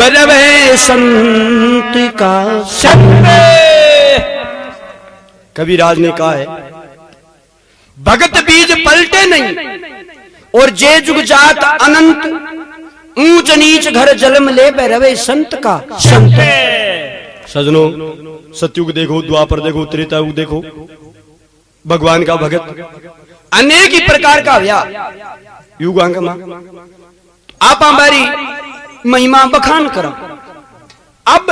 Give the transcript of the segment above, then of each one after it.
बरवे संत का संग। कबीराज ने कहा है भगत बीज पलटे नहीं और जे जुग जात अनंत, ऊंच नीच घर जन्म ले रवे संत का संत। सजनों, सतयुग देखो, द्वापर देखो, त्रेतायुग देखो, भगवान का भगत अनेक ही प्रकार का व्या युगांग आप हमारी महिमा बखान करो। अब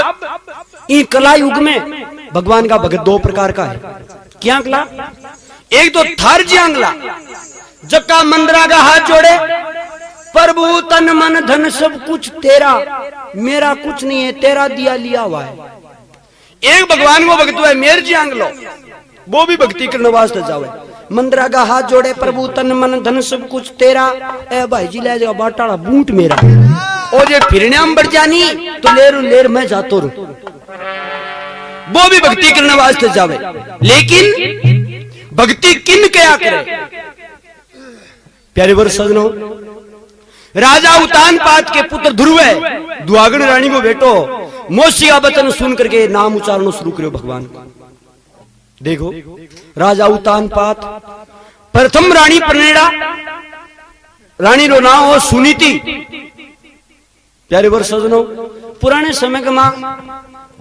इन कला युग में भगवान का भगत दो प्रकार का है। क्या कला? एक तो थार जियांगला जक्का मंदरा का हाथ जोड़े, प्रभु तन मन धन सब कुछ तेरा, मेरा कुछ नहीं है, तेरा दिया लिया हुआ है। एक भगवान को भक्त है मेर जियांगलो, वो भी भक्ति करने वास्ते जावे, मंदरा का हाथ जोड़े, प्रभु तन मन धन सब कुछ तेरा, ए भाई जी ले जाओ बाटाड़ा बूट मेरा, और ये फिरने बढ़ जानी तो लेर मैं जातो रू, वो भी भक्ति करने वास्ते जावे। लेकिन भक्ति किन क्या करे? प्यारे वर्ष सजनों, राजा उतान पात के पुत्र ध्रुव है, दुआगण रानी को बेटो मोशी का वचन सुन करके नाम उच्चारण शुरू करो भगवान का। देखो राजा उतान पात प्रथम रानी प्रणेड़ा, रानी रो नाम हो सुनीति। प्यारे वर्ष सजनों, पुराने समय का मां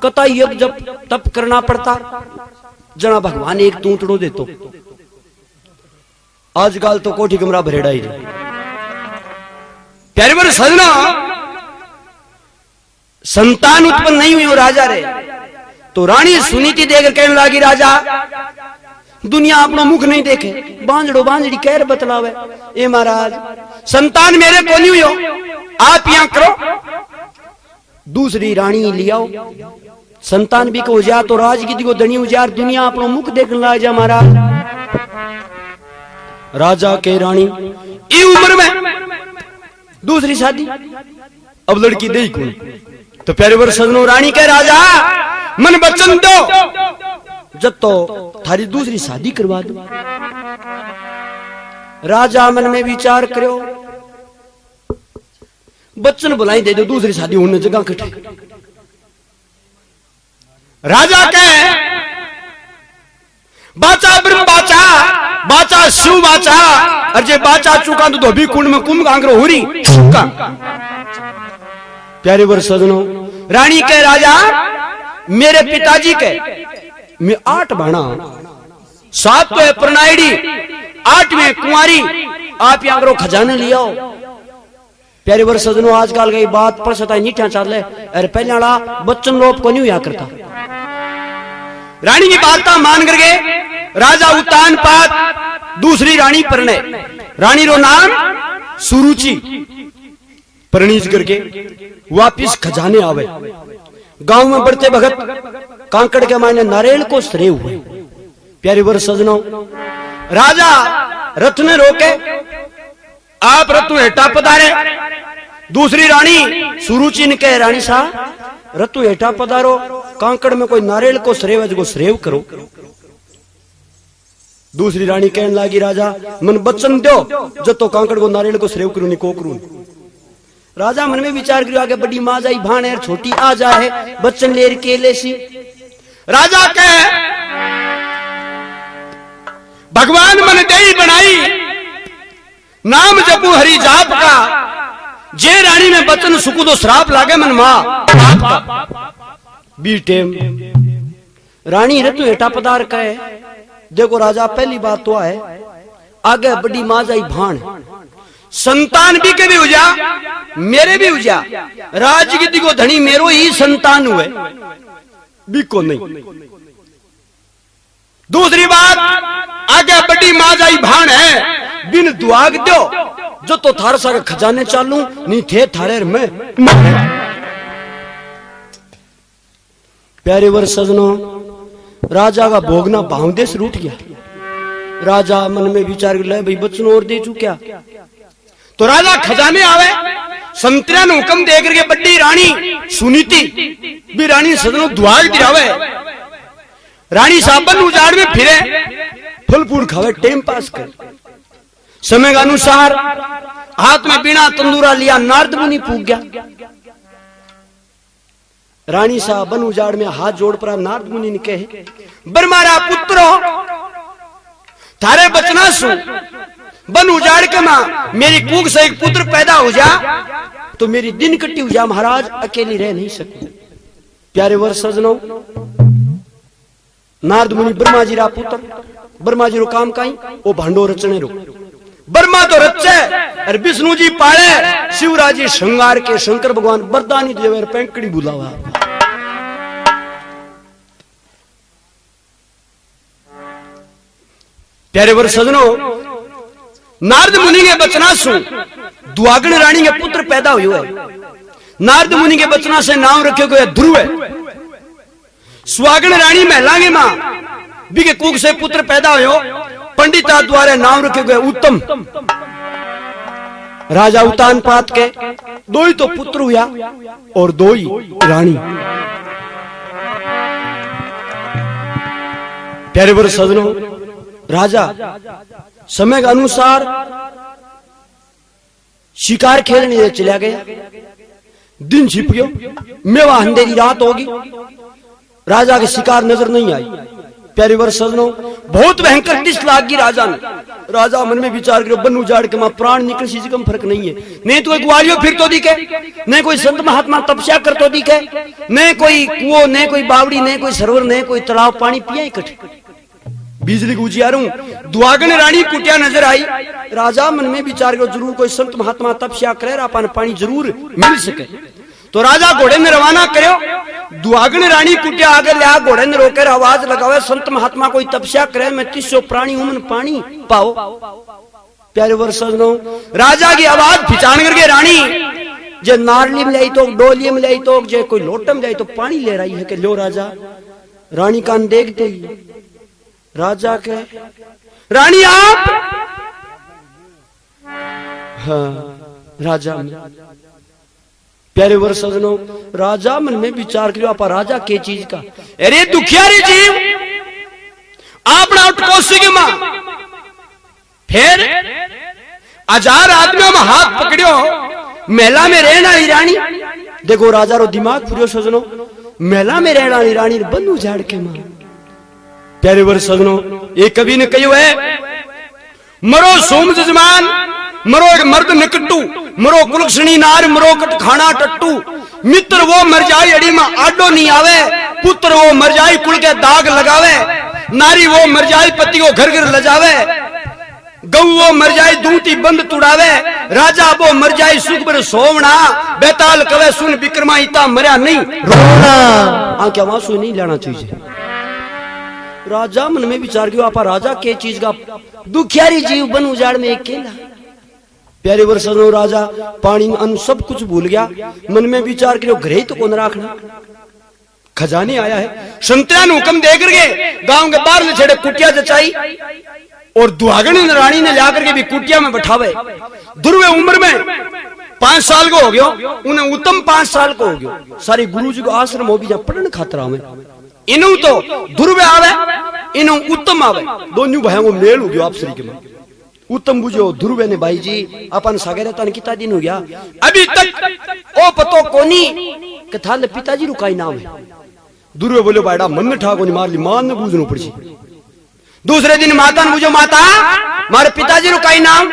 कथा यज्ञ जब तप करना पड़ता, जना भगवान एक तूतड़ो देतो। आजकल तो कोठी कमरा भरेड़ा ही। प्यारे वर्ष सजना, संतान उत्पन्न नहीं हुई हो राजा रे, तो रानी सुनीति देकर कहने लगी राजा दुनिया अपना मुख नहीं देखे, बांझड़ो बांझड़ी कह बतलावे, ए महाराज संतान मेरे को नहीं हुई हो, आप यहां करो दूसरी रानी लियाओ, संतान भी को जा तो राजगीति को धनी उजार, दुनिया अपना मुख देखने लग जा महाराज। राजा के रानी ई उम्र में दूसरी शादी, अब लड़की दे कौन? तो प्यारे वर्ष सजनों, रानी के राजा मन बचन दो जब तो थारी दूसरी शादी करवा दो। राजा मन में विचार करो, बच्चन बुलाई दे दो, दूसरी शादी होने जगह कटे। राजा कहे बाचा ब्रह्म बाचा, बाचा शिव बाचा, अरे बाचा चुका तो धोबी कुंड में कुंभ कांकरो हुरी चुका। प्यारे वर्ष सजनों, रानी के राजा मेरे पिताजी के मैं 8 भाणा, 7 तो है प्रणायड़ी, 8वें कुंवारी, आप यहाँ करो खजाने लिया। प्यारे वर्ष सजनों, आजकल की बात पर सता नीठा चल है, अरे पहले वाला बच्चन लोग को नहीं हुआ करता। रानी की बात मान करके राजा उतान पात दूसरी रानी परणे, रानी रो नाम सुरुचि, परिणीज करके वापिस खजाने आवे। गांव में बढ़ते भगत कांकड़ के मायने नारियल को सरे हुए। प्यारे वर्ष सजनों, राजा रथ ने रोके, आप रथ हेठा पधारे। दूसरी रानी सुरुचि ने कहे रानी साहब रतु हेठा पधारो, कांकड़ में कोई नारियल को सरेव को सरेव करो। दूसरी रानी कहने लगी राजा मन बच्चन दो जब तो कांकड़ को नारियल को सरेव करूं को करूं। राजा मन में विचार करो, आगे बड़ी माँ जाई भाण है, छोटी आ जाए बच्चन लेर के लेसी। राजा कहे भगवान मन देई बनाई, नाम जपू हरि जाप का, जे रानी में बचन सुकू तो श्राप लागे मन मां बीटे। रानी ऋतु हेठा पधार कहे देखो राजा पहली बात तो है, आगे बड़ी माँ जाई भाण, संतान भी के भी हो जा, मेरे भी हो जा, राजगीति को धनी मेरो ही संतान हुए बिको नहीं। दूसरी बात आगे बड़ी माँ जाई भाण है, बिन दुआग दो जो तो थार सारे खजाने चालू नहीं थे थारे में। प्यारे वर्ष सजनों, राजा का भोगना भावदेश रूठ गया। राजा मन में विचार कर ले भाई बच्चन और दे चुक्या, तो राजा खजाने आवे, संतरा ने हुक्म दे करके बड़ी रानी सुनीति भी रानी सजनों दुआग दिरावे। रानी साबन उजाड़ में फिरे, फल फूल खावे, टाइम पास कर। समय के अनुसार हाथ में बिना तंदूरा लिया नारद मुनि पूग गया। रानी साहब बन उजाड़ में हाथ जोड़ पर नारद मुनि ने कहे, बरमारा पुत्र थारे बचना सु बन उजाड़ के मां मेरी कूक से एक पुत्र पैदा हो जा तो मेरी दिन कट्टी हो जा, महाराज अकेली रह नहीं सकती। प्यारे वर सजनो, नारद मुनि ब्रह्मा जी रा पुत्र, ब्रह्मा जी रो काम काई ओ भांडो रचने रो, ब्रह्मा तो रचे और विष्णु जी पाले, शिवराज जी श्रृंगार के, शंकर भगवान बरदानी देवे पैंकड़ी बुलावा। प्यारे वर सजनो, नारद मुनि के बचना सु दुआगण रानी के पुत्र पैदा हुए है। नारद मुनि के बचना से नाम रखे गए ध्रुव है। सुहागण रानी महिला के मां बिके कुक से पुत्र पैदा हो, पंडिता द्वारा नाम रखे गए उत्तम। राजा उतान पात के दो ही तो पुत्र हुआ और दो ही रानी। प्यारे वर सजनो, राजा समय के अनुसार शिकार खेलने चला गया। दिन छिप गयो, मेवा अंधेरी रात होगी, राजा के शिकार नजर नहीं आई। प्यारे वर सजनो, बहुत भयंकर टिस लागी राजा ने। राजा मन में विचार करो, बन उजाड़ के मां प्राण निकल सी कम फर्क नहीं है। नहीं तो कोई ग्वालियो फिर तो दिखे, नहीं कोई संत महात्मा तपस्या कर तो दिखे, नहीं कोई कुओं, नहीं कोई बावड़ी, नहीं कोई सरोवर, नहीं कोई तालाब पानी पिया इकट्ठे। बिजली को उजियारूं, दुआगन रानी कुटिया नजर आई। राजा मन में विचार करो, जरूर कोई संत महात्मा तपस्या करे, अपन पानी जरूर मिल सके। तो राजा घोड़े में रवाना करो। दुआगन रानी कुटिया आगे लिया, घोड़े ने रोकर आवाज लगावे, संत महात्मा कोई तपस्या करे, मैं 300 प्राणी उमन पानी पाओ। प्यारे वर सजनो, राजा की आवाज पहचान करके रानी जे नारली में लाई तो, डोली में लाई तो, जे कोई लोटम में लाई तो पानी ले रही है कि लो राजा। रानी कान देखते ही राजा के, रानी आप? हाँ राजा। प्यारे वर सजनो, राजा मन में विचार करो, आप राजा के चीज का? अरे दुखियारी जीव, आपना उठकोसी के मां फिर 1000 आदमियों में हाथ पकड़ियो, मेला में रहना ही रानी। देखो राजा रो दिमाग फिर सजनो, मेला में रहना ही रानी बंद उजाड़ के मां। प्यारे वर सजनो, एक कवि ने कही है, मरो सोम जजमान, मरो एक मर्द निकट्टू, मरो कुलक्षणी नार, मरो कट खाना टट्टू। मित्र वो मर जाए अड़ी में आडो नहीं आवे, पुत्र वो मर जाए कुल के दाग लगावे, नारी वो मर जाए पति को घर घर लजावे, गऊ वो मर जाए दूती बंद तुड़ावे, राजा वो मर जाए सुख बर सोवना, बेताल कवे सुन विक्रमा इता मरिया नहीं रोना। आंखें आंसू नहीं लाना चाहिए। राजा मन में विचार किया, आपा राजा के चीज का? दुखियारी जीव बन उजाड़ में अकेला। प्यारे वर सजनो, राजा पानी अन्न सब कुछ भूल गया। मन में विचार करो, घरे तो कौन रखना, खजाने आया है। संतरा ने हुक्म दे करके गांव के बाहर ले छेड़े कुटिया जचाई और दुआगन रानी ने ला करके भी कुटिया में बैठावे। ध्रुव उम्र में 5 साल को हो गयो, उन्हें उत्तम 5 साल को हो गयो। सारी गुरु जी को आश्रम हो भी जा पढ़न खातरा में। इनु तो ध्रुव आवे, इनु उत्तम आवे, दोनों भाइयों को मेल हो गयो आपसरी के में। उत्तम बुझो ध्रुव ने, भाई जी अपन सागरे तन कितना दिन हो गया, अभी तक ओ पतो कोनी कि थाले पिताजी रू काई नाम है। ध्रुव बोलो, बाड़ा मन ठाको ने मार ली, मान ने बूझनो पड़ी। दूसरे दिन माता ने बुझो, माता मारे पिताजी रू काई नाम?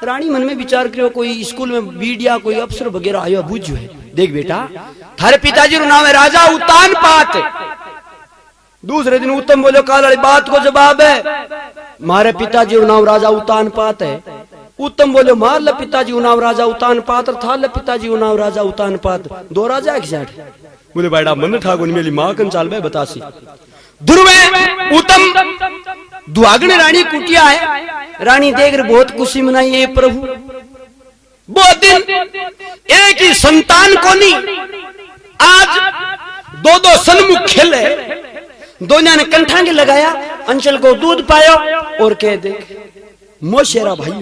रानी मन में विचार करो, कोई स्कूल में बीडिया कोई अफसर वगैरह आयो बुझो है। देख बेटा, थारे पिताजी रू नाम है राजा उतान पात। दूसरे दिन उत्तम बोलो, काल वाली बात को जवाब है, मारे पिताजी रू नाम राजा उतान पात है। उत्तम बोलो, मार ले पिताजी रू नाम राजा उतान पात, और था ले पिताजी रू नाम राजा उतान पात, दो राजा एक साथ। बोले बैठा मन ठाकुर मेरी मां कन चाल में बतासी। ध्रुव उत्तम दुआगन रानी कुटिया है। रानी देख रहे बहुत खुशी मनाई है प्रभु, बहुत दिन एक ही संतान को नहीं, आज 2-2 सन्मुख खेले, दोनों ने कंठा के लगाया, अंचल को दूध पायो और कह दे मोशेरा भाई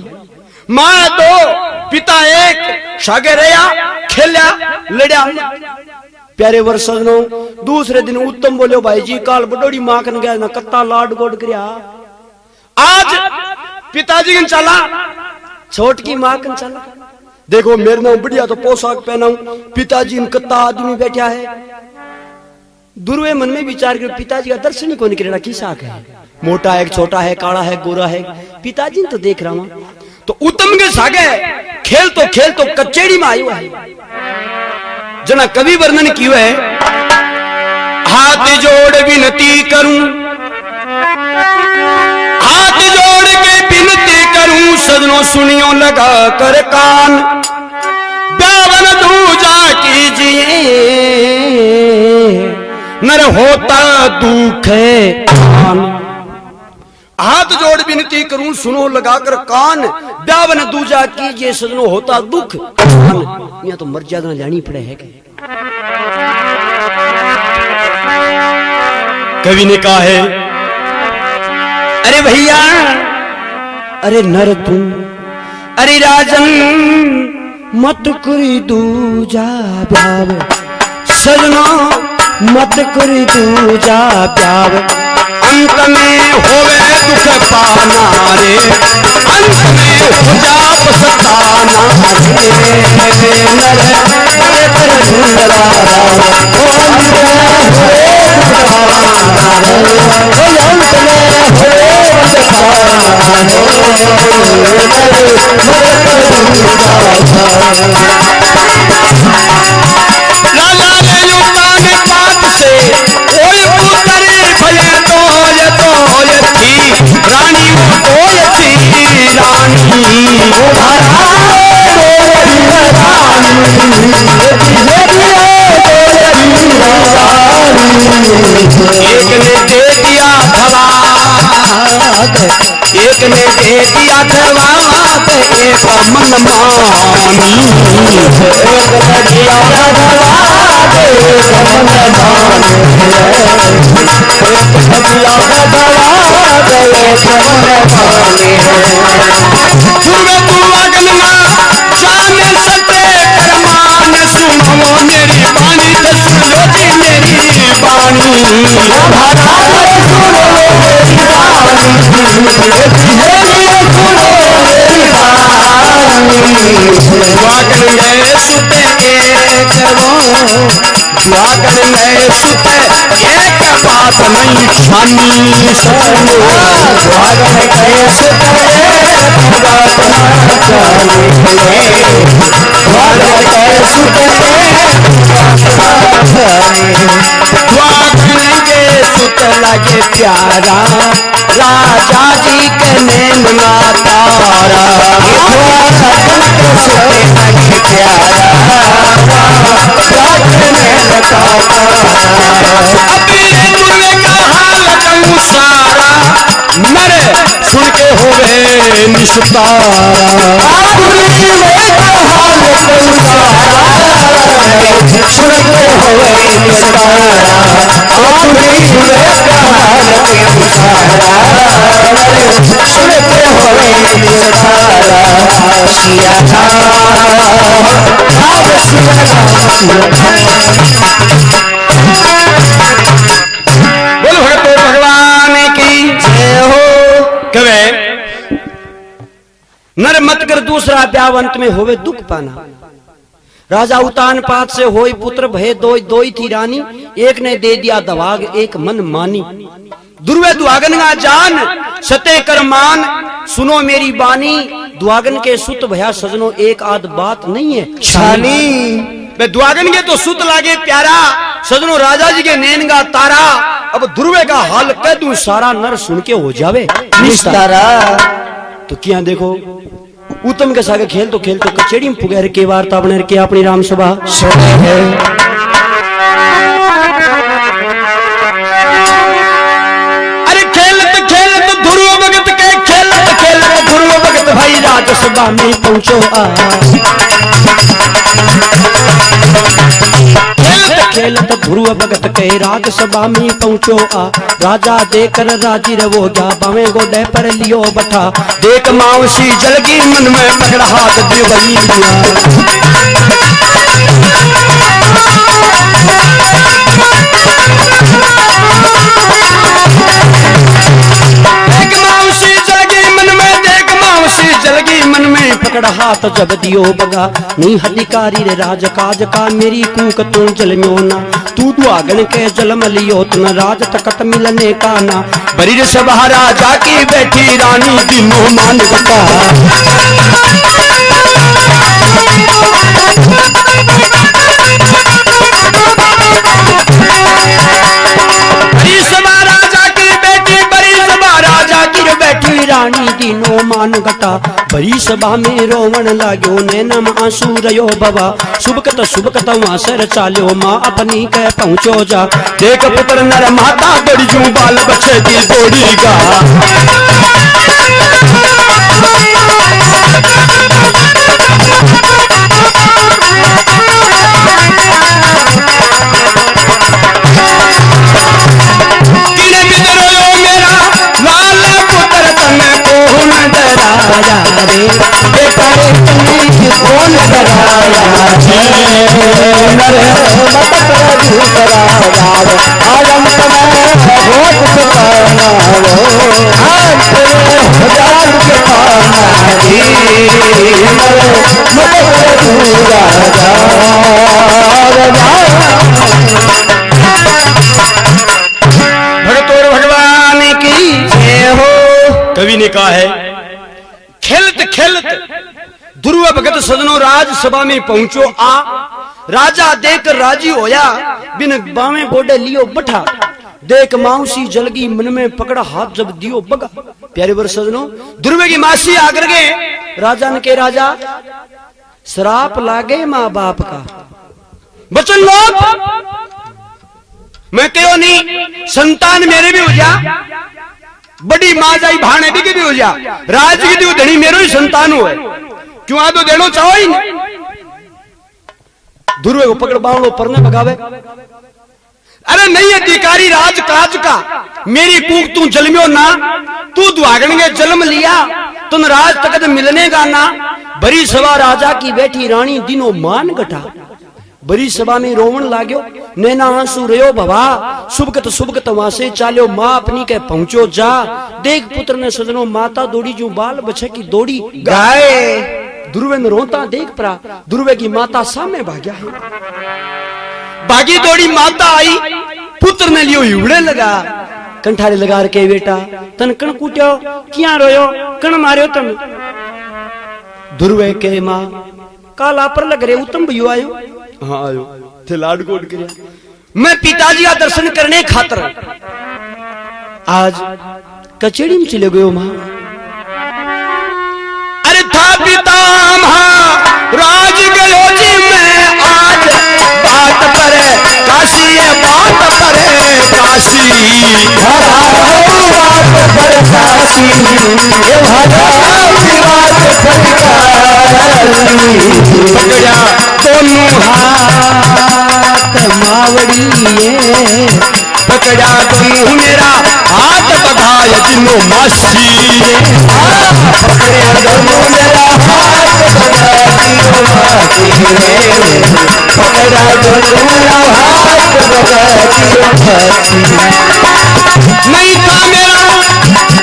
मां दो पिता एक, सागे रया खेल्या लड़िया। प्यारे वर सजनो, दूसरे दिन उत्तम बोलो, भाई जी काल बडोड़ी मां कन गया ना, कत्ता लाड गोड करिया, आज पिताजी कन चला, छोट की मां कन चला। देखो मेरे नाम बढ़िया तो पोशाक पहनाऊं, पिताजी कत्ता आदमी बैठा है, दुर्वे मन में विचार कर पिताजी का दर्शन ही कौन करेगा, की साख है, मोटा है, छोटा है, काला है, गोरा है, पिताजी ने तो देख रहा हूं। तो उत्तम के सागे खेल तो कचेड़ी में आयो है। जना कवि वर्णन कियो है, हाथ जोड़ विनती करूं, हाथ जोड़ के विनती करूं, सजनों सुनियो लगा कर कान, ब्यावन दूजा कीजिए, नर होता दुख है कान। हाथ जोड़ विनती करूं, सुनो लगाकर कान, ब्यावन दूजा कीजिए, सजनों होता दुख कान। यहाँ तो मर्यादा लेनी पड़े है। कवि ने कहा है, अरे भैया, अरे नर तुम, अरे राजन मत करी दूजा ब्याव, सजनों मत करी दूजा ब्याव, अंत में होवे दुख पाना रे, अंत में हो जा पछताना रे, नर बड़े पर सुंदरा ओ अंत में होवे दुख पाना रे, ओ अंत में होवे दुख पाना रे, नर बड़े पर राजा ने युक्तान पात से कोई पुत्री भले तोय थी, रानी वो तोय थी रानी, वो भरा एक ने दे दिया धवाद, एक ने दे दिया धवाद, एक मन मानी, एक ने दिया धवाद, एक मन मानी, एक ने दिया धवाद, एक मन मानी। दुर्वे तू अगन ना जाने सते करमान, सुनो मेरी बानी, तो सुनो जी मेरी बानी, भरा सुनो मेरी बानी, द्वागन में सुते एक वो, द्वागन में सुते एक बात नहीं छानी, सुनो द्वागन में सुते एक बात नहीं छानी, द्वागन में सुते द्वागन के सुत लगे प्यारा, राजा जी के नैन तारा, द्वागन के सुते लगे प्यारा, राजा के नैन तारा। अभी दुर्वे का हाल कहूँ सारा, नर सुन के होवे निस्तारा, दुर्वे का हाल कहूँ सारा, सुन के होवे निस्तारा, दुर्वे का हाल कहूँ सारा, सुन के होवे निस्तारा। सिया बोल भगतो भगवान की जय हो। कवे नर मत कर दूसरा ब्याह, अंत में होवे दुख पाना। राजा उतान पात से होई पुत्र भय दोई थी रानी, एक ने दे दिया दवाग, एक मन मानी। दुर्वे दुआगन का जान सते कर मान, सुनो मेरी बानी, दुआगन के सुत भया सजनो एक आध बात नहीं है छानी। वे दुआगन के तो सुत लागे प्यारा, सजनो राजा जी के नैन का तारा। अब दुर्वे का हाल कह दूं सारा, नर सुन के हो जावे निस्तारा। तो क्या देखो उत्तम के सागे खेल तो कचेड़ी में पुगे के वार्ता बने के अपनी राम सभा है। अरे खेलत ध्रुव भगत के खेलत ध्रुव भगत भाई राजसभा में पहुंचो खेलत ध्रुव भगत के राजसभा में पहुंचो आ। राजा देकर राजी रवो जा, बावे गोदे पर लियो बठा। देख मावसी जलगी मन में पकड़ हाथ दे वही देख मावसी जलगी मन में, देख मावसी जलगी मन में पकड़ हाथ जब दियो बगा नहीं अधिकारी रे राज काज का मेरी कूक तू जलम्यो ना तू दुआगन के जलम लियो तुम राज तकत मिलने का ना बरी सभा राजा की बैठी रानी दिनों मान बता रानी दिनों मान गटा भरी सभा में रोवण लाग्यो नैनम आंसू रयो बाबा शुभकत वहां सर चाल्यो माँ अपनी कह पहुंचो जा देख पुत्र नर माता बड़ी जू बाल बच्चे की बोड़ी गा कौन भगतोर भगवान की जय हो। कवि ने कहा है खेलत खेलत ध्रुव भगत सदनो राज सभा में पहुंचो आ राजा देख राजी होया बिन बावे गोडे लियो बठा देख माउसी जलगी मन में पकड़ा हाथ जब दियो बगा प्यारे वर सदनो ध्रुव की मासी आकर के राजा ने के राजा श्राप लागे माँ बाप का बचन लोग मैं क्यों नहीं संतान मेरे भी हो जा बड़ी मां जाई भाने भी हो जा राज की दी धनी मेरो ही संतान हो क्यों आ तो देनो चाहो ही नहीं ध्रुव को पकड़ बावड़ो परने भगावे अरे नहीं अधिकारी राज काज का मेरी कूक तू जलम्यो ना तू दुआगन के जन्म लिया तुम राज तकत मिलने का ना बड़ी सभा राजा की बैठी रानी दिनों मान गठा बड़ी सभा में रोवण लाग्यो नैना आंसू रयो भवा शुभकत वहां से चाल्यो माँ अपनी के पहुंचो जा देख पुत्र ने सजनो माता दौड़ी जो बाल बच्चे की दौड़ी गाय ध्रुव ने रोता देख परा ध्रुव की माता सामने भाग्या है भागी दौड़ी माता आई पुत्र ने लियो हिवड़े लगा कंठारे लगा के बेटा तन कण कूट्यो क्या रोयो कण मारियो तन ध्रुव के माँ काला पर लग रहे उत्तम भैया आयो हाँ आयो थे लाड कोट किया मैं पिताजी का दर्शन करने खातर आज कचेड़ी में चले गयो मां अरे था पिता राज गयो जी मैं आज बात पर काशी है बात पर काशी बात पर काशी ये पकड़ा दोनों हाथ मावड़ी पकड़ा दोनों मेरा हाथ बधाया दिनों मासी पकड़े दोनों मेरा हाथ बधाया दिनों मासी पकड़ा दोनों मेरा हाथ बधाया दिनों मासी नहीं था मेरा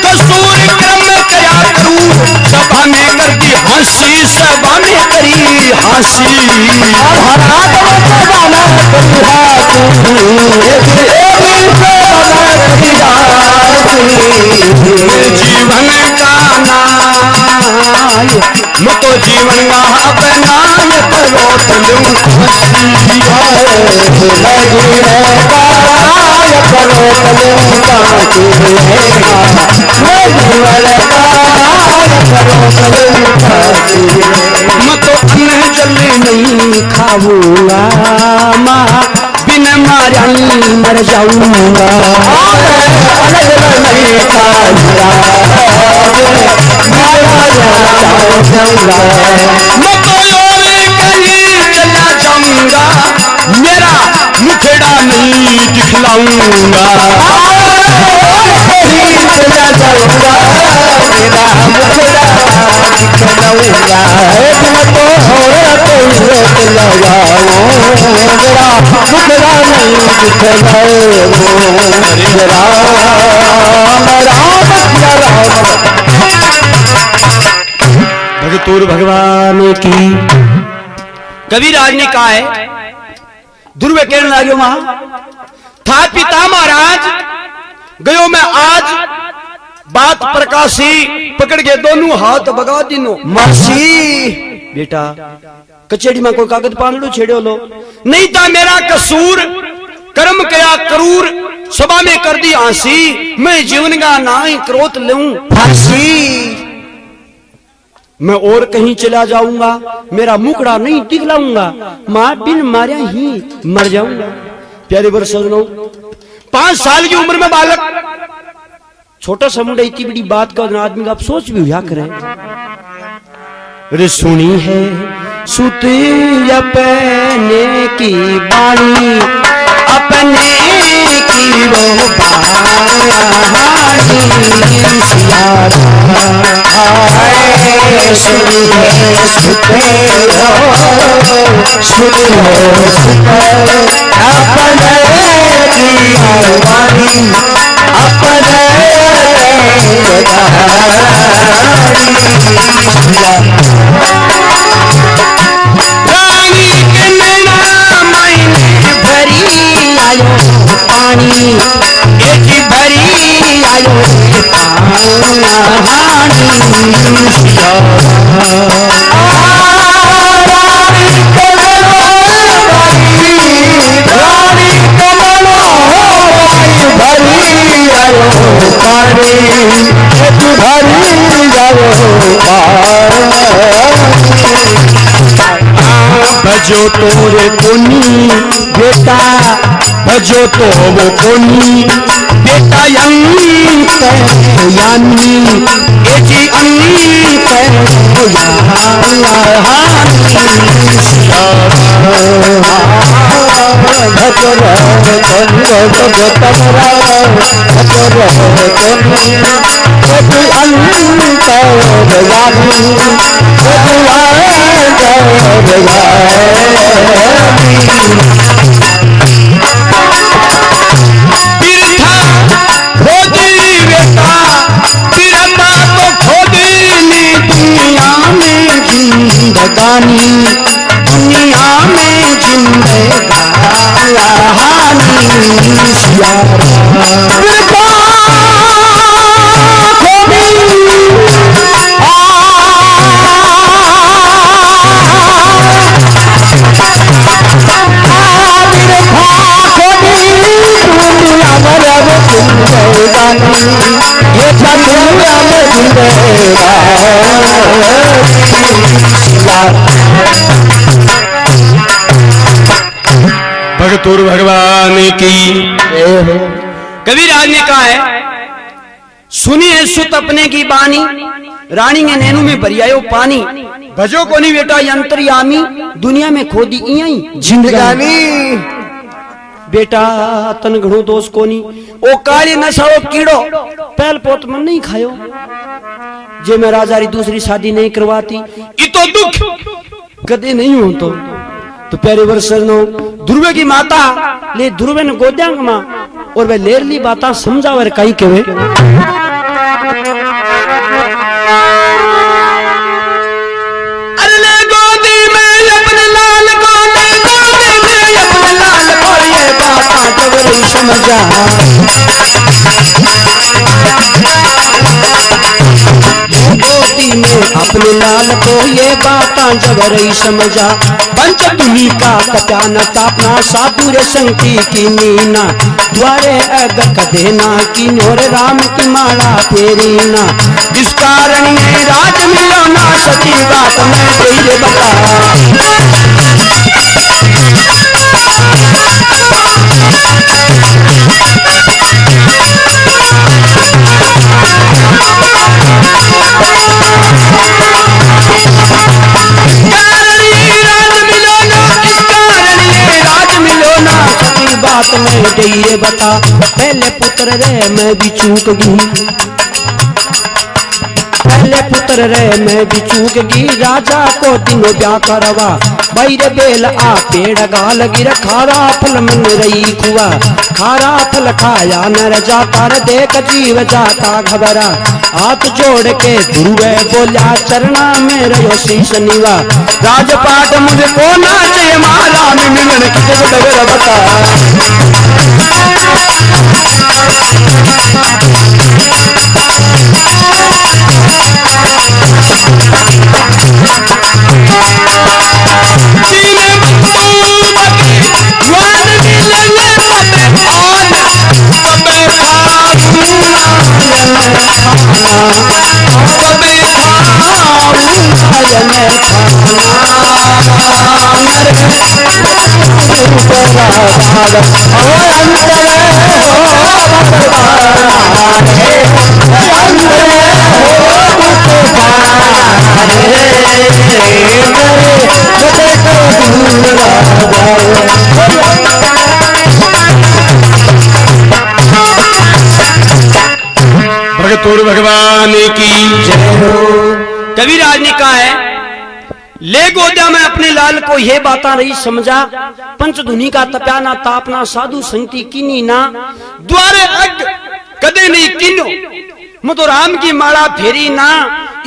कसूर क्रम क्या करूं सभा में करती हंसी सभा में करी हंसी जीवन का नाय मुको जीवन बनाय करो तलूं मत अन्न जल नहीं खाऊंगा माँ बिन मारा मर जाऊंगा नहीं खाऊंगा मैं तो कहीं चला जाऊंगा मेरा मुखड़ा नहीं दिखलाऊंगा चला जाऊंगा मेरा मुखड़ा दिखलाऊंगा भगतूर भगवान की। कबीराज ने कहा है, ध्रुव कहने लगे वहां था पिता महाराज, गयो मैं आज बात प्रकाशी, पकड़ के दोनों हाथ भगा दिनो मासी। बेटा कचेड़ी में कोई कागज पान लो, छेड़ो लो, नहीं था मेरा कसूर, कर्म कया क्रूर, सभा में कर दी आंसी, मैं जीवन का ना ही क्रोध लूं फांसी। मैं और कहीं चला जाऊंगा, मेरा मुकड़ा नहीं दिखलाऊंगा, मां बिन मारे ही मर जाऊंगा। प्यारे वर्ष 5 साल की उम्र में बालक, छोटा सा मुंडा, इतनी बड़ी बात का आदमी का अफसोस भी हुआ करे। रे सुनी है सुत अपने की बाणी, अपने की वो बाणी, सुनी है सुत अपने की बाणी, अपने रानी के नैना मायने भरी आयो पानी, एक भरी आयो पानी। भजो तोरे कोनी बेटा, भजो तो वो कोनी बेटा, अंत यानी एजी अंत जिंदगानी दुनिया में भगतूर भगवान की। कबीराज ने कहा है, सुनिए सुत अपने की बानी, रानी ने नैनू में भरियायो पानी, भजो कोनी बेटा अंतर्यामी, दुनिया में खोदी इयाई जिंदगानी। बेटा तन घणो दोष कोनी, ओ काली नशाओ कीड़ो पहल पोत मन नहीं खायो, जे मैं राजा री दूसरी शादी नहीं करवाती इतो दुख कदे नहीं हो। तो प्यारे वर्षनो ध्रुव की माता ले ध्रुव ने गोद्यांग मां, और वे लेरली बाता समझावर कई केवे। अरे गोदी में अपने लाल को, गोदी में अपने लाल को, ये बाता जबरी समझा। गोदी में अपने लाल को ये बाता जबरी समझा। पंच तुनी का कप्यान तापना, साधुर संगति की नीना, द्वारे अगर कदेना की नोर राम की माला फेरीना। जिस कारण ये राज मिलो ना, सची बात मैं तेरे बता। बात मैं ये बता, पहले पुत्र रे मैं भी चूक गई, पहले पहले पुत्र रे मैं भी चूक गी राजा को दिनों ब्याह करवा भाई रे बेल आ पेड़ गाल गिर खारा फल मन रही खुआ खारा फल खाया नर जाता रे देख जीव जाता घबरा हाथ जोड़ के ध्रुवे बोला चरना में रहो शीश निवा राजपाट मुझको ना चाहिए माला में मिलन की डगर बता भगतुर भगवान की जय हो। कविराज ने कहा है ले गोदा में अपने लाल को ये बाता रही समझा पंचधुनी का तप्याना तापना साधु संगति किनी ना द्वारे अग कदे नहीं किनो मतो राम की माला फेरी ना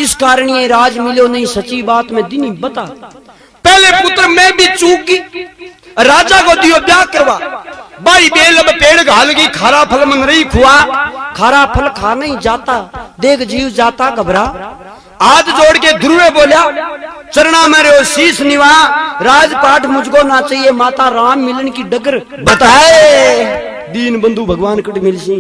इस कारण ये राज मिलो नहीं सच्ची बात में दिनी बता पहले पुत्र मैं भी चूकी राजा को दियो ब्याह करवा बाई बेल अब पेड़ घाल गई खारा फल मन रही खुआ खारा फल खा नहीं जाता देख जीव जाता घबरा हाथ जोड़ के ध्रुवे बोला चरणा मेरे शीश निवा राजपाट मुझको ना चाहिए माता राम मिलन की डगर बताए दीन बंधु भगवान कट मिल सी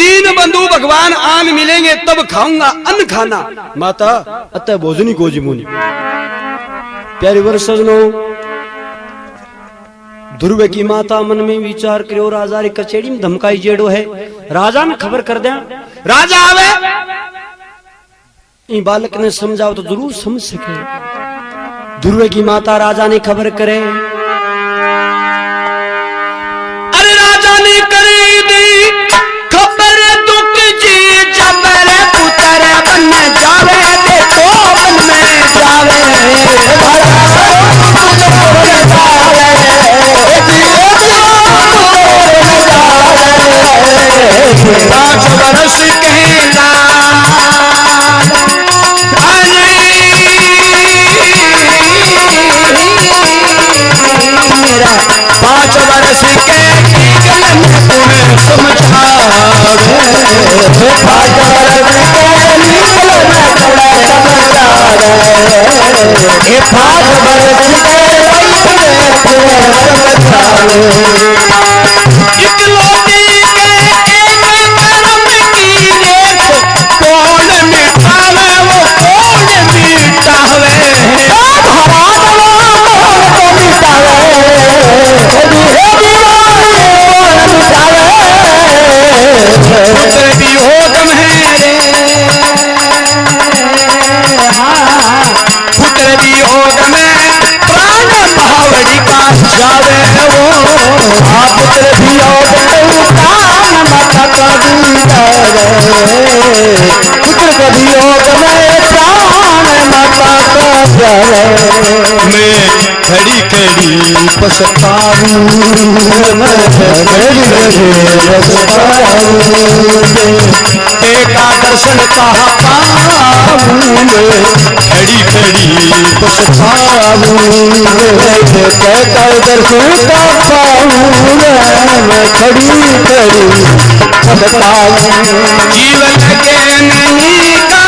दीन बंधु भगवान आन मिलेंगे तब खाऊंगा अन्न खाना माता अतः भोजनी को जिमुनी प्यारे वर्ष सजनो ध्रुव की माता मन में विचार करो राजा रे कचेड़ी में धमकाई जेड़ो है राजा ने खबर कर दिया राजा आवे इन बालक ने समझाओ तो जरूर समझ सके ध्रुव की माता राजा ने खबर करे अरे राजा ने करे दी खबर दुख जी जब रे पुत्र बन जावे दे तो बन में जावे पाँच वर्ष कहला पाँच वर्ष के गलन तुम्हें समझावे पाँच वर्ष के समझावे पाँच वर्ष के मैं खड़ी खड़ी पछताऊं तेरा दर्शन कहाँ पाऊं खड़ी खड़ी पछताऊं तेरा दर्शन कहाँ पाऊं मैं खड़ी खड़ी पछताऊं जीवन के नहीं का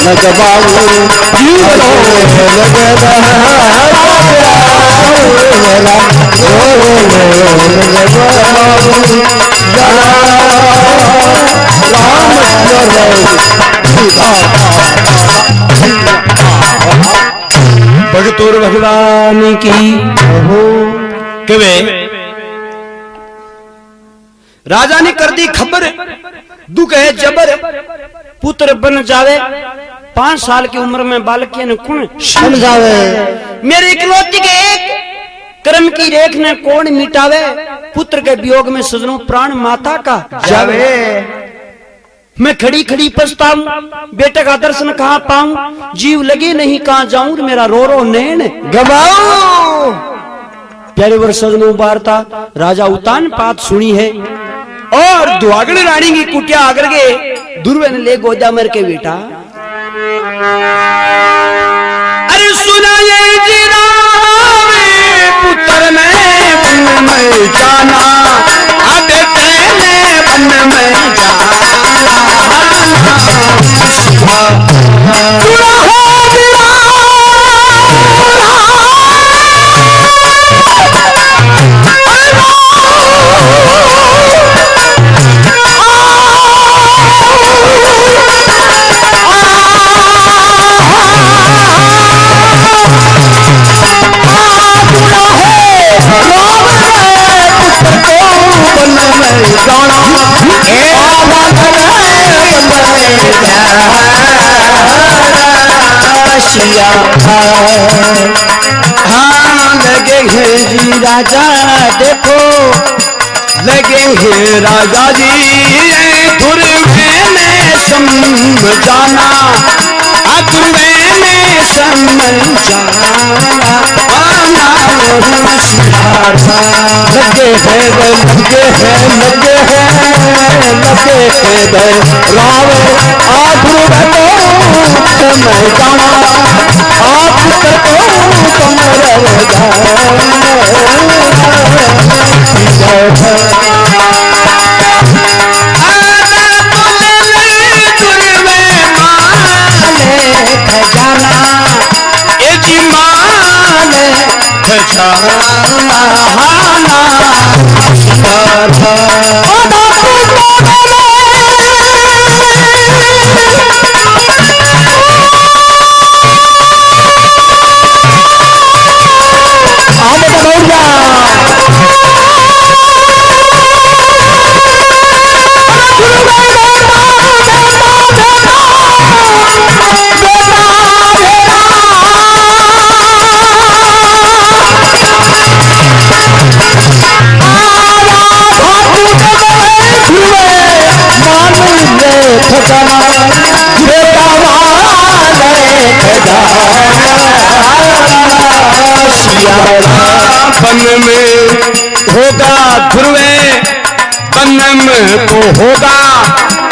लगवाऊं जीवनो भगतोर भगवान की कवे राजा ने कर दी खबर, दुख है जबर, पुत्र बन जावे। 5 साल की उम्र में बालक ने कौन समझावे, मेरे इकलौती के एक कर्म की रेख ने कौन मिटावे। पुत्र के वियोग में सजनों प्राण माता का जावे। मैं खड़ी खड़ी पछताऊं, बेटे का दर्शन कहां पाऊं, जीव लगे नहीं कहां जाऊं, मेरा रो रो नैन गवाओ। प्यारे वर सजनों वार्ता राजा उतान पात सुनी है और दुआगण रानी की कुटिया आगर के दुर्वे ले गोदा मर के बेटा। अरे सुना ये जीरा पुत्र में बन में जाना, बेटे ने बन में जाना। हाँ लगे हैं जी राजा, देखो लगे हैं राजा जी, दुर्वे में समझाना, दुर्वे में समझाना। लगे हैं लगे हैं लगे हैं लगे हैं रावे, दुर्वे को समझाना, आप बन में होगा ध्रुवे, बन में तो होगा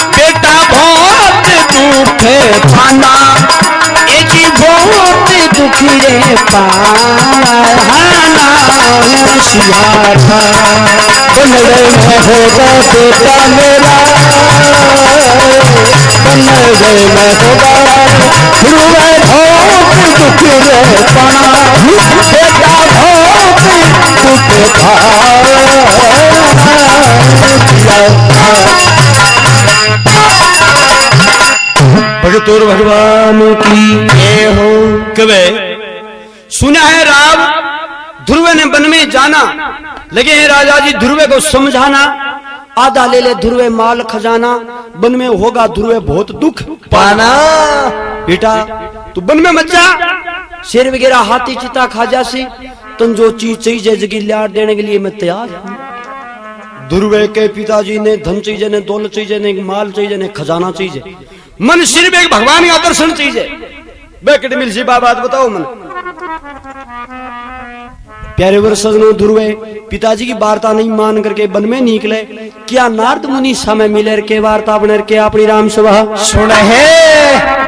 बेटा बहुत दुख पाना, एक बहुत दुखी रे पाना। सियारा बनड़े में होगा बेटा मेरा, बनड़े में होगा ध्रुवे बहुत दुखी रे पाना, बेटा बहुत दुख भगतोर भगवान की ये हो कवे। सुना है राम ध्रुवे ने वन में जाना, लगे हैं राजा जी ध्रुवे को समझाना, आधा ले ले ध्रुवे माल खजाना, वन में होगा ध्रुवे बहुत दुख पाना। बेटा तू वन में मत जा, शेर वगैरह हाथी चिता खा जासी, तुम जो चीज चाहिए जगी लाड देने के लिए मैं तैयार हूं। ध्रुवे के पिताजी ने धन चाहिए ने दौलत चाहिए ने माल चाहिए ने खजाना चाहिए, मन सिर्फ एक भगवान का दर्शन चाहिए। बेकट मिल सी बात बताओ मन। प्यारे वर सजनों ध्रुवे पिताजी की वार्ता नहीं मान करके वन में निकले। क्या नारद मुनि समय मिले के वार्ता बने के अपनी राम सभा सुने है।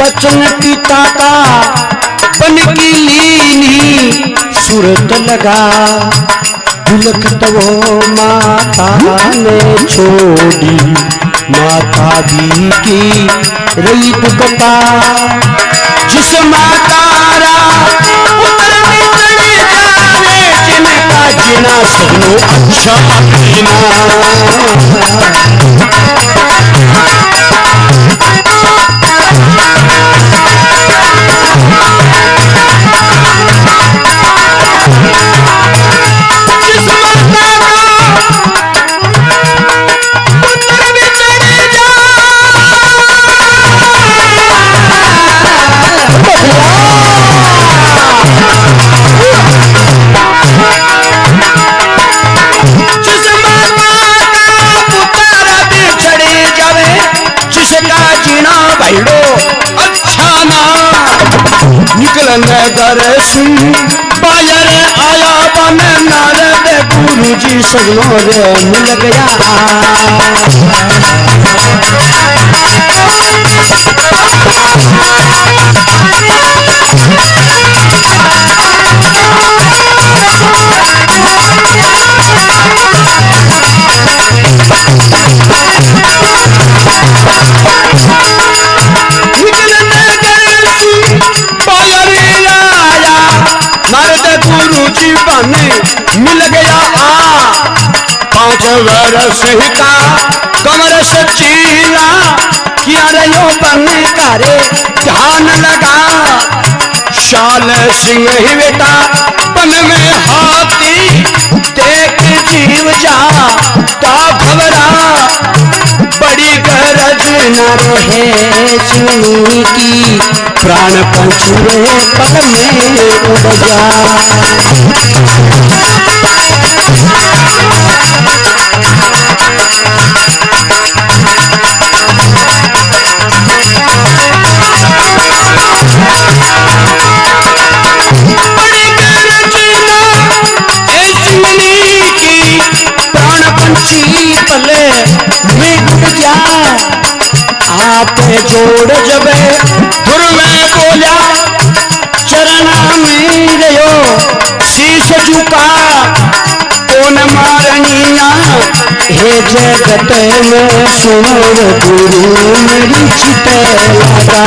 बचन पिता का बन की लीनी सूरत लगा, दुलखत वो माता ने छोड़ी, माता भी की रही दुखता, जिस माता रा पुत्र बिछड़ जावे, जिनका जीना सगनो अच्छा जीना। नगर सुन बायर आया बन नारद गुरु जी सगनों रे मिल गया। नारद गुरु जी बने मिल गया आ, 5 वर्ष का कमर सचीला, किया रहो बने करे ध्यान लगा, शाल सिंह ही बेटा बन में हाथी, देख जीव जा ता घबरा, बड़ी गरज न रहे सिंह की, प्राण पंछुए पल में उड़ जा। बड़ी गरज न सिंह की, प्राण पंछी पले में उड़ जा, आप जोड़ जबे धुर में बोला, चरणा में रहो शीश झुका, कौन मारनिया हे जगत में, सुनो गुरु मेरी चित लगा।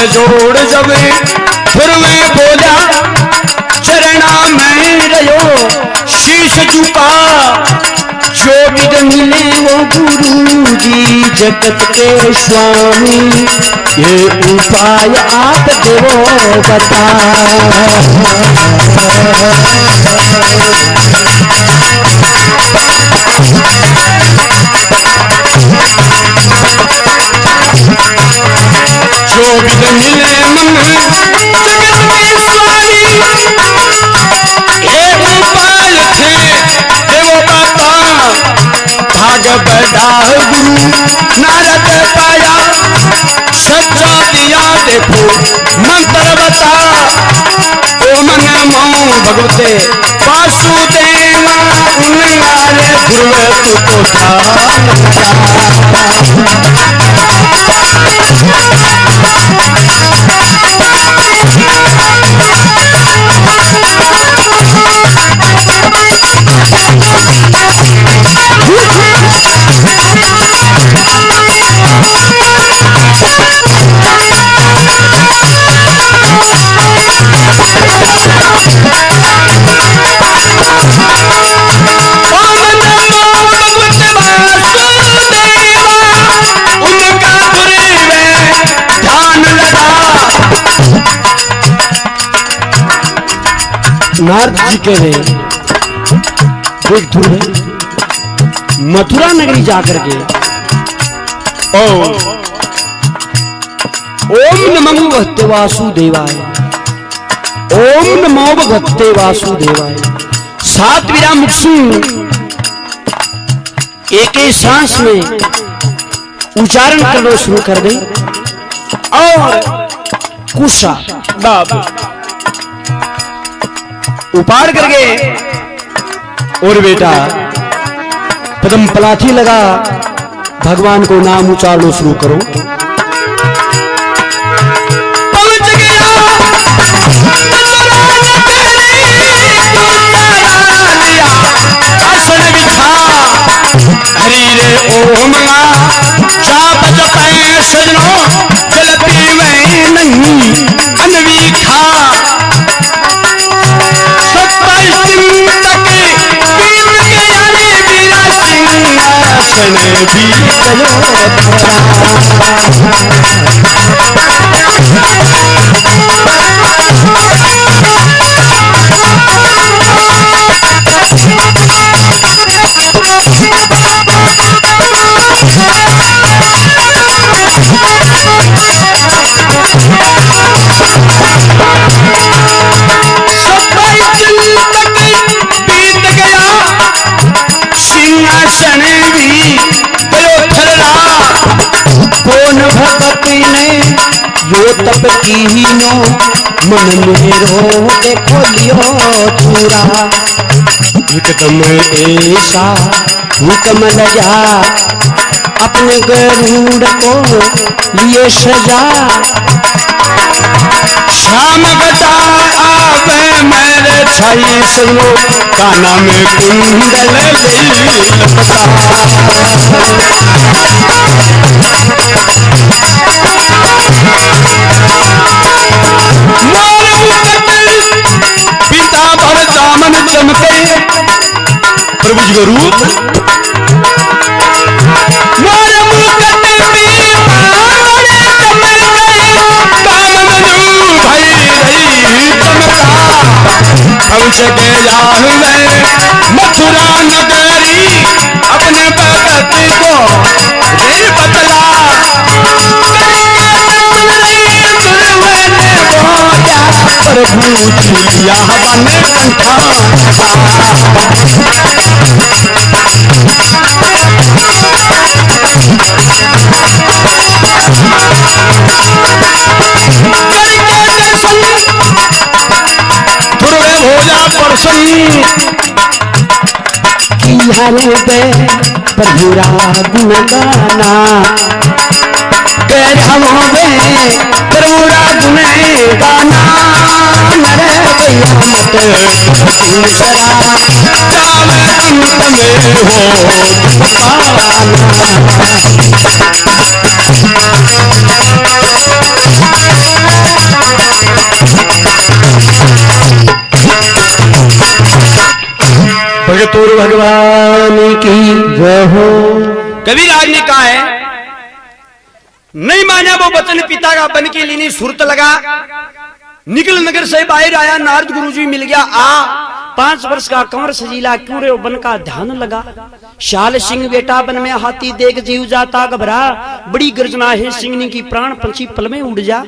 जोड़ जब फिर मैं बोला, चरणा में रहो शीश झुका, जो विद मिले वो गुरु जी जगत के स्वामी, ये उपाय आप देवो बता। जो विद मिले मन जगत के स्वामी, ये उपाय थे देवो बता, भाग बढ़ा गुरु नारद पाया, सच्चा दिया देखो मंत्र बता, ओ मन मो भगवते वासुदेवा, उन्नारे ध्रुव तू तो था। नारद जी कह रहे एक ध्रुव है, मथुरा नगरी जाकर के ओम नमो भगवते वासुदेवाय, ओम नमो भगवते वासुदेवाय 7 विराम मुक्सु एक ही सांस में उच्चारण करना शुरू कर दे। और कुशा बाबू उपाड़ करके और बेटा पदम पलाथी लगा, भगवान को नाम उच्चारण शुरू करो। पहुंच गया आसन बिछा, हरि रे ओम चाप जपै सजनो, चलती मैं नहीं अनवीखा। 27 दिन तक बीत गया रे वीरा सिंहासन भी चलो यो तप कीनो मन मेरो देखो लियो चूरा, एकदम ऐसा हुक्म लगा अपने गरुड़ को लिए सजा। शाम बता आवे मेरे छाई सुनो, काना में कुंडल पिता भर दामन चमके, प्रभु जी का रूप पहुंच गया मैं मथुरा नगरी, अपने भगत को फिर बतला। प्रभु चिड़िया बन कंठा भोजा परसन की हरे पे प्रभुरा गुण गाना, हमें प्रभुरा गुण गाना। नरे भैया मत दूसरा काम अंत में हो भगतोर भगवान की जय हो। कबीरदास ने कहा है, नहीं माना वो वचन पिता का बन के लीनी सुरत लगा, निकल नगर से बाहर आया, नारद गुरुजी मिल गया। 5 वर्ष का कंवर सजीला पूरे बन का ध्यान लगा। शाल सिंह बेटा बन में हाथी देख जीव जाता घबरा, बड़ी गर्जना है सिंहनी की प्राण पंछी पल में उड़ जा।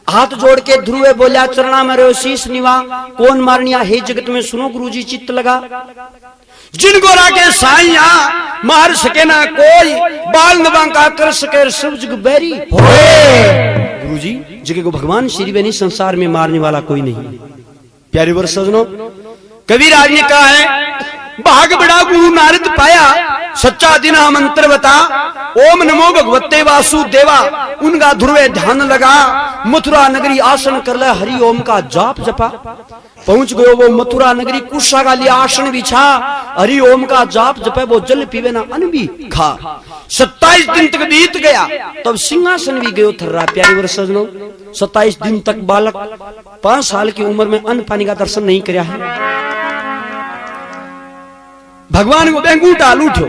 हाथ जोड़ के ध्रुवे बोला चरणा में शीश निवा, कौन मारनिया है जगत में सुनो गुरुजी चित्त लगा। जिन गोरा के साइया मार सके ना कोई, बाल नबांका कर सके सब जग बैरी गुरुजी जगह को भगवान श्री बनी संसार में मारने वाला कोई नहीं। प्यारे वर्ष सजनों, कबीरदास ने कहा है, भाग बड़ा गुरु नारद पाया, सच्चा दिन मंत्र बता। ओम नमो भगवते वासुदेवा, उनका ध्रुवे ध्यान लगा। मथुरा नगरी आसन कर ले, हरि ओम का जाप जपा। पहुंच गयो वो मथुरा नगरी, कुशा का लिया आसन बिछा, हरि ओम का जाप जपे, वो जल पीवे ना अन्न भी खा। 27 दिन तक बीत गया, तब सिंहासन भी गयो थर्रा। प्यारे वर्ष सजनों, 27 दिन तक बालक 5 साल की उम्र में अन्न पानी का दर्शन नहीं कराया है। भगवान को बेंगूटा लूठो,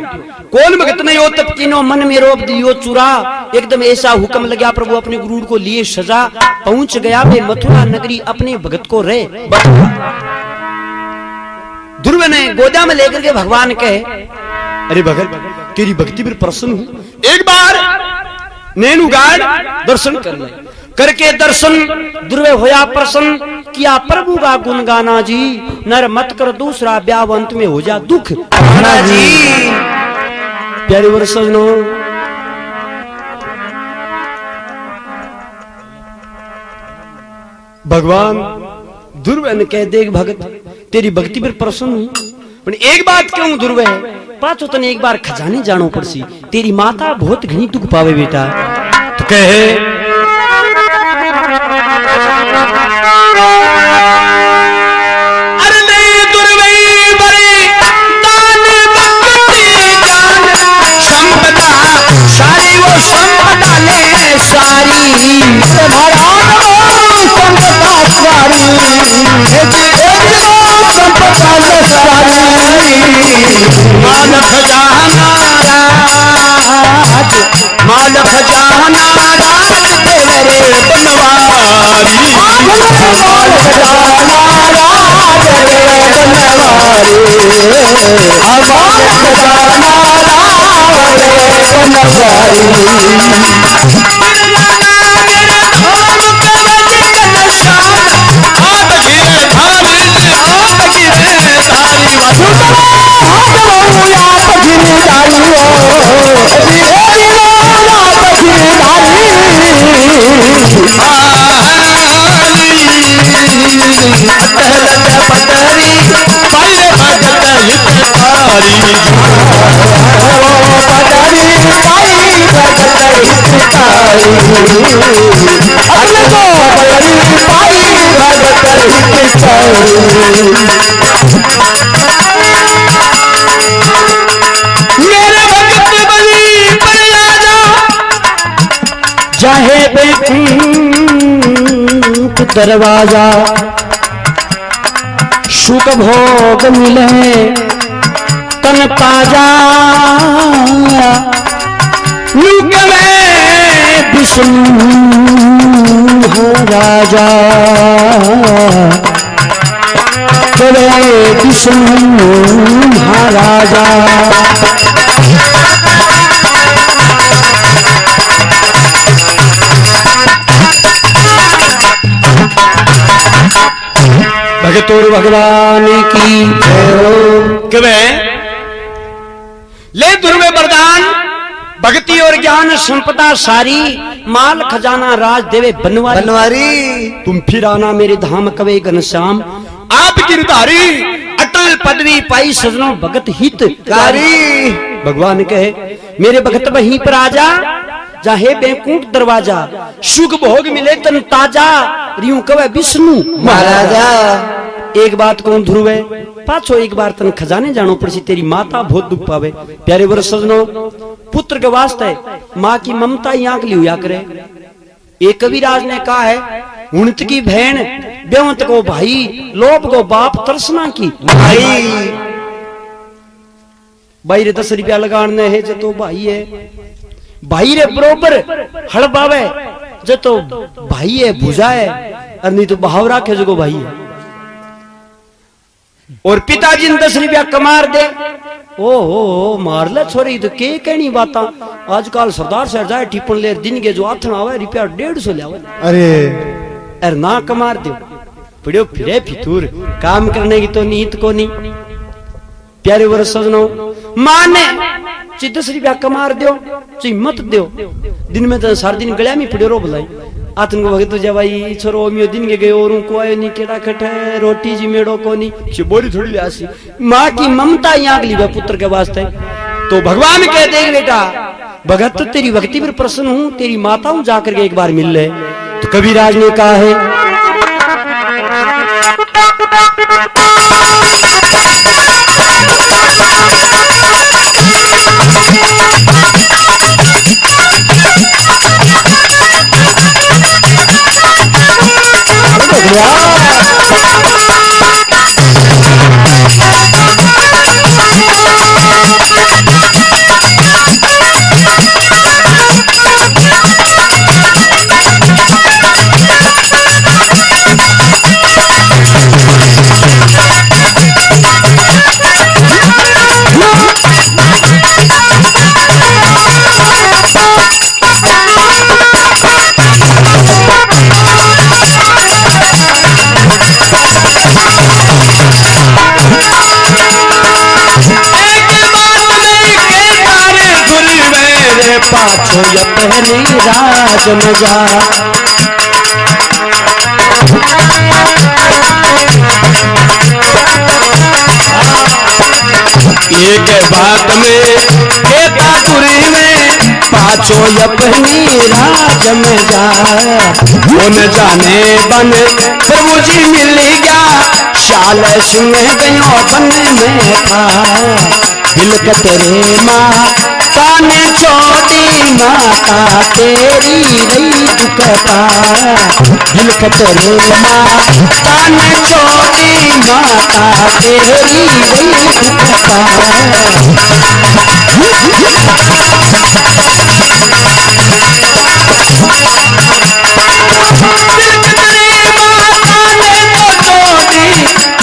कौन भगत नहीं हो तब तीनों मन में रोप दियो चुरा। एकदम ऐसा हुक्म लगा, प्रभु अपने गुरूर को लिए सजा। पहुंच गया वे मथुरा नगरी, अपने भगत को रे ध्रुव ने गोदा में लेकर के भगवान कहे, अरे भगत तेरी भक्ति पर प्रसन्न हूं, एक बार नैन उगाड़ दर्शन कर ले। करके दर्शन ध्रुव होया प्रसन्न, किया प्रभु का गुण गाना जी, नर मत कर दूसरा ब्याह अंत में हो जा दुख जी। प्यारे वर्षजनों, भगवान ध्रुव ने कह दे भगत तेरी भक्ति पर प्रसन्न हूं, पर एक बात क्यों ध्रुव है, पाचो तने एक बार खजाने जानो पड़सी, तेरी माता बहुत घनी दुख पावे बेटा। तो कहे अरे नहीं ध्रुव बड़े दान भक्ति जान संपदा सारी, वो संपदा ले सारी माल खजाना राज, माल खजाना राज तेरे बनवारी, माल खजाना राज तेरे बनवारी, माल खजाना राज तेरे चाहे बैकुंठ दरवाजा, सुख भोग मिले तन ताजा, युग में विष्णु राजा, विष्णु महाराजा। भगतोर भगवान की ले ध्रुव वरदान, भक्ति और ज्ञान संपदा सारी, माल खजाना राज देवे बनवारी, बनवारी। तुम फिर आना मेरे धाम कवे घनश्याम, आप गिरधारी अटल पदवी पाई सजनों भगत हितकारी। भगवान कहे मेरे भगत वहीं पर आजा, चाहे बैकुंठ दरवाजा, सुख भोग मिले तन ताजा, रियू कवे विष्णु महाराजा। एक बात कहूं ध्रुव है, पाछो एक बार तन खजाने जानो पड़सी, तेरी माता बहुत दुख पावे। प्यारे वर्ष सजनों, पुत्र के वास्ते माँ की ममता ही आंख ली हुआ करे। एक कविराज ने कहा है, उणत की बहन बेवंत को भाई, लोभ को बाप तरसना की भाई। भाई रे 10 रुपया लगाने है जो तो भाई है, भाई रे बरोबर हड़बावे जो तो भाई है, भुजा है, और नहीं तो बहाव राखे जो भाई है। और पिताजी ने 10 रुपया कमार दे, ओ मार ले छोरी, तो के कहनी बात। आजकल सरदार साहब जाए टिप्पण ले दिन के जो आथन आवे रुपया 150 ले आवे। अरे ना कमार दो, पड़ो फिरे फितूर, काम करने की तो नीत को नहीं। प्यारे वर्ष सजनों, मां ने 10 रुपया कमार दो, मत दो, दिन में तो सारा दिन गलिया में पड़ो रो बुलाई। आतन को भगत जब भाई छोरो मियो दिन के गए और को आयो नहीं, केड़ा खट है रोटी जी मेड़ो को नहीं, बोरी थोड़ी आसी। माँ की ममता यहाँ अगली पुत्र के वास्ते। तो भगवान कहते हैं बेटा भगत तो तेरी भक्ति पर प्रसन्न हूँ, तेरी माता हूँ, जाकर के एक बार मिल ले। तो कबीराज ने कहा है, पाछो अपने राज में जा। एक बात में कहता तुरी में पाछो अपनी राज में जा। वो न जाने बन प्रभु जी मिल गया शाल सिंह गयो बन में था। हिलकत रे माँ काने चोटी माता तेरी रही दुखता। हिलकत रे माँ काने चोटी माता तेरी रही दुखता।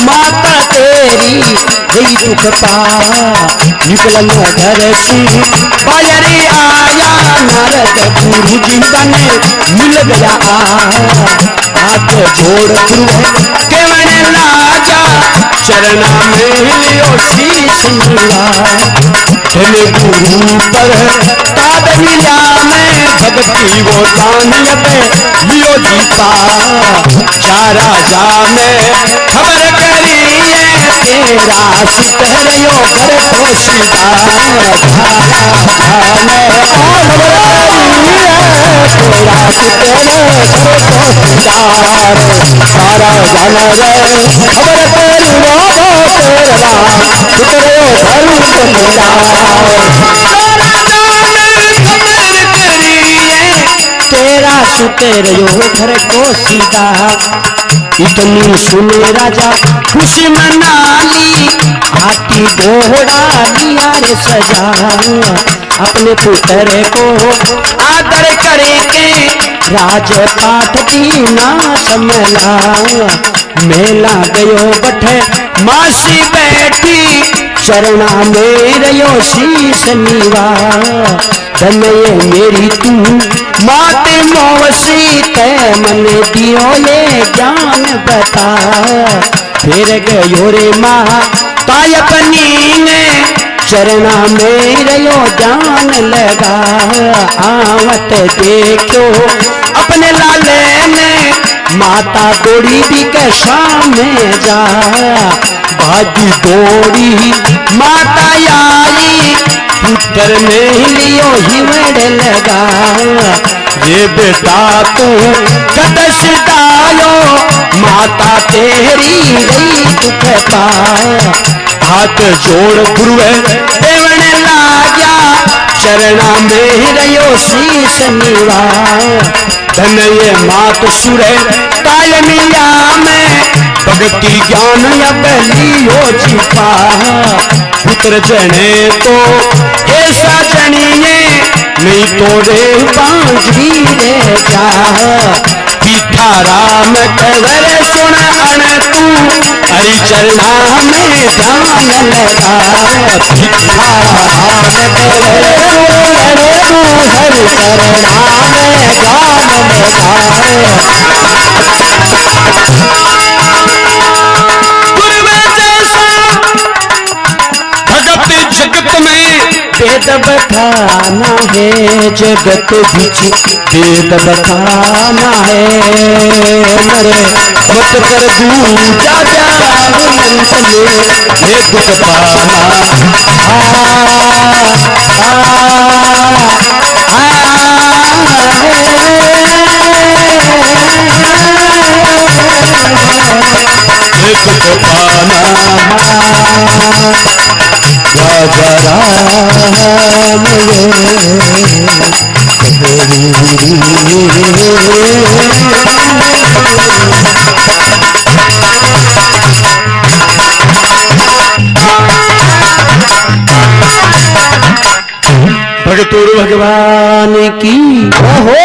माता तेरी गई दुखता। निकलन घर से बाजरी आया नारद गुरु जी बने मिल गया। हाथ जोड़ केवल लाजा चरना में लियो शीश मिला। गुरु पर कादमिया में भक्ति वो दान लियो जीता। जा राजा में खबर करिए तेरा सुतरियो घर पोशीदा। तेरा सुतरियो घर पोशीदार सारा जान रे खबर करियो तेरा सुतरियो घर तेरा सुतरियो घर पोशीदा। इतनी सुने राजा खुशी मना ली हाथी घोड़ा लिया रे सजा। अपने पुत्र को आदर करके राजपाट दीना समला। मेला गयो बठे मासी बैठी चरणा में रयो शीश नीवा। तनये मेरी तू माते मौसी ते मन दियो ये ज्ञान बता। फिर गयो रे माँ ताय बनी ने चरणा में रयो ज्ञान लगा। आवत देखो अपने लाले ने माता दौड़ी भी के सामने जा। भागी दौड़ी माता आई पुत्र में लियो हिवड़ लगा। ये बेटा तू कदस डालो माता तेरी रही दुखता। हाथ जोड़ गुरुए देवण लाग्या चरणा में रयो शीश नीवा। धन ये मात सुरे ताय मिया में भक्ति ज्ञान अब लियो छिपा। पुत्र जने तो ऐसा जनिए नहीं तो रे बांझी रे जा। पीठा राम कवर सुन अन तू हरि चरणा में ध्यान लगा। पीठा राम कवर सुन तू हरि चरणा में ध्यान लगा। वेद बखाना है जगत बिच वेद बखाना है। मरे मत कर दूजा जागुलंत ले ये दुख पाना। दुख पाना राजा राम भगतुर भगवान की हो।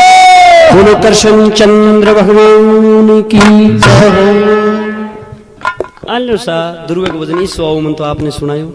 गुरु कृष्ण चंद्र भगवान की हो। आलो सा दुर्गा के वजनी 100 मन तो आपने सुनायो।